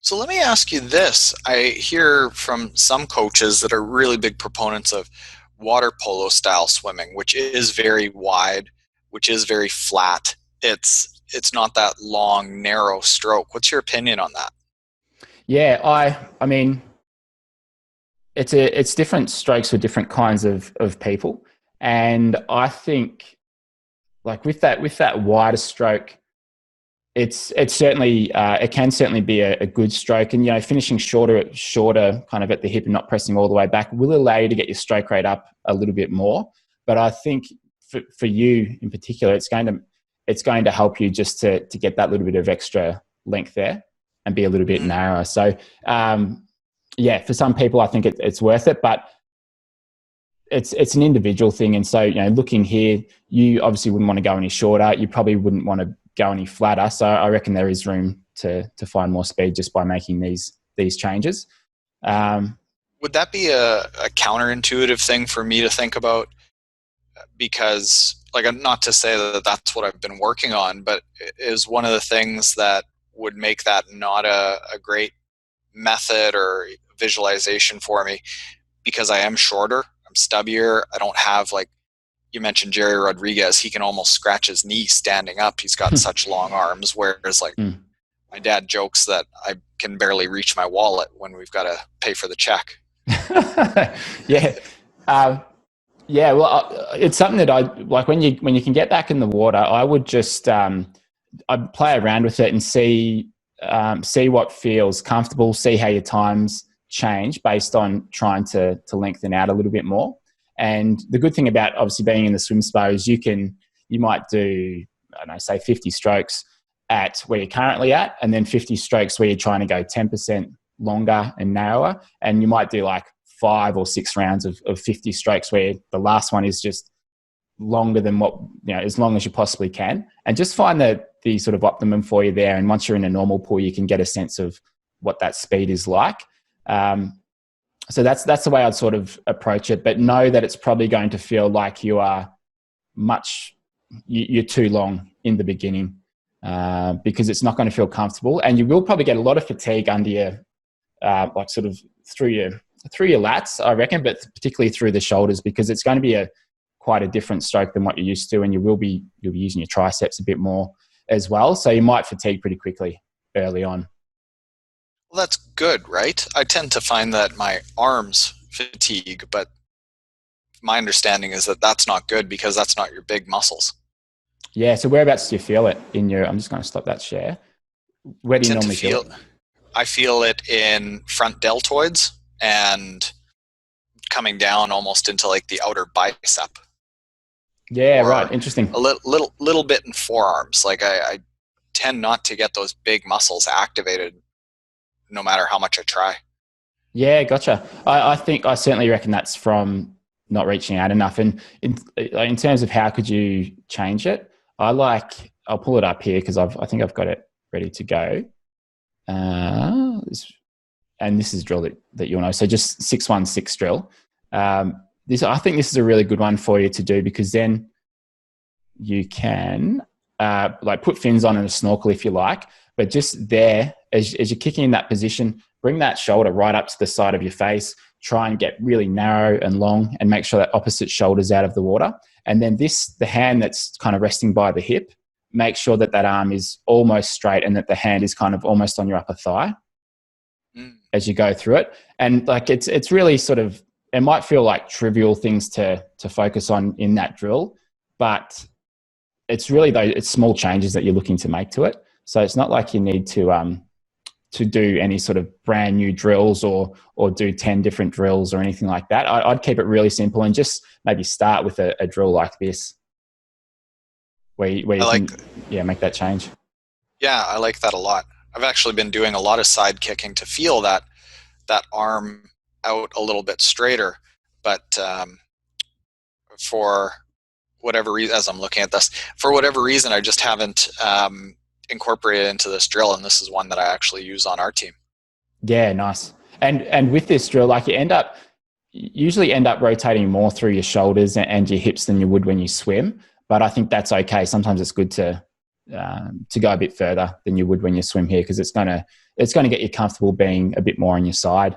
So let me ask you this. I hear from some coaches that are really big proponents of water polo style swimming, which is very wide, which is very flat. It's not that long, narrow stroke. What's your opinion on that? Yeah, I mean, it's different strokes for different kinds of people, and I think like with that wider stroke, it's certainly it can certainly be a good stroke, and finishing shorter kind of at the hip and not pressing all the way back will allow you to get your stroke rate up a little bit more. But I think for you in particular, it's going to help you just to get that little bit of extra length there and be a little bit Mm. narrower. So yeah, for some people, I think it's worth it, but it's an individual thing. And so, looking here, you obviously wouldn't want to go any shorter. You probably wouldn't want to go any flatter. So I reckon there is room to find more speed just by making these changes. Um, Would that be a counterintuitive thing for me to think about? Because, like, not to say that that's what I've been working on, but it is one of the things that would make that not a great method or visualization for me because I am shorter, I'm stubbier, I don't have, like you mentioned, Jerry Rodriguez. He can almost scratch his knee standing up. He's got such long arms, whereas like mm. my dad jokes that I can barely reach my wallet when we've got to pay for the check. Yeah. Um, yeah, well, it's something that I like when you can get back in the water. I would just I'd play around with it and see what feels comfortable, see how your times change based on trying to lengthen out a little bit more. And the good thing about obviously being in the swim spa is you might do, I don't know, say 50 strokes at where you're currently at, and then 50 strokes where you're trying to go 10% longer and narrower. And you might do like 5 or 6 rounds of 50 strokes where the last one is just longer than what, as long as you possibly can, and just find the sort of optimum for you there. And once you're in a normal pool, you can get a sense of what that speed is like. So that's the way I'd sort of approach it, but know that it's probably going to feel like you're too long in the beginning, because it's not going to feel comfortable, and you will probably get a lot of fatigue under your, like sort of through your lats, I reckon, but particularly through the shoulders, because it's going to be quite a different stroke than what you're used to, and you'll be using your triceps a bit more as well. So you might fatigue pretty quickly early on. Well, that's good, right? I tend to find that my arms fatigue, but my understanding is that that's not good because that's not your big muscles. Yeah. So whereabouts do you feel it in your? I'm just going to stop that share. Where I do you tend to normally feel feel it? I feel it in front deltoids and coming down almost into like the outer bicep, Yeah. Right. or Interesting. a little bit in forearms. Like I tend not to get those big muscles activated no matter how much I try. Yeah. Gotcha. I certainly reckon that's from not reaching out enough. And in terms of how could you change it, I'll pull it up here because I think I've got it ready to go. Uh, and this is drill that you'll know. So just 616 drill. I think this is a really good one for you to do, because then you can like put fins on and a snorkel if you like, but just there as you're kicking in that position, bring that shoulder right up to the side of your face. Try and get really narrow and long, and make sure that opposite shoulder's out of the water. And then the hand that's kind of resting by the hip, make sure that arm is almost straight and that the hand is kind of almost on your upper thigh Mm. as you go through it. And like it's really sort of, it might feel like trivial things to focus on in that drill, but it's really it's small changes that you're looking to make to it. So it's not like you need to do any sort of brand new drills or do 10 different drills or anything like that. I'd keep it really simple and just maybe start with a drill like this where I you like, can make that change. yeah, I like that a lot. I've actually been doing a lot of side kicking to feel that arm out a little bit straighter, but for whatever reason, as I'm looking at this, for whatever reason, I just haven't incorporated into this drill, and this is one that I actually use on our team. Yeah, nice. And with this drill, like you usually end up rotating more through your shoulders and your hips than you would when you swim. But I think that's okay. Sometimes it's good to go a bit further than you would when you swim here, because it's going to it's going to get you comfortable being a bit more on your side.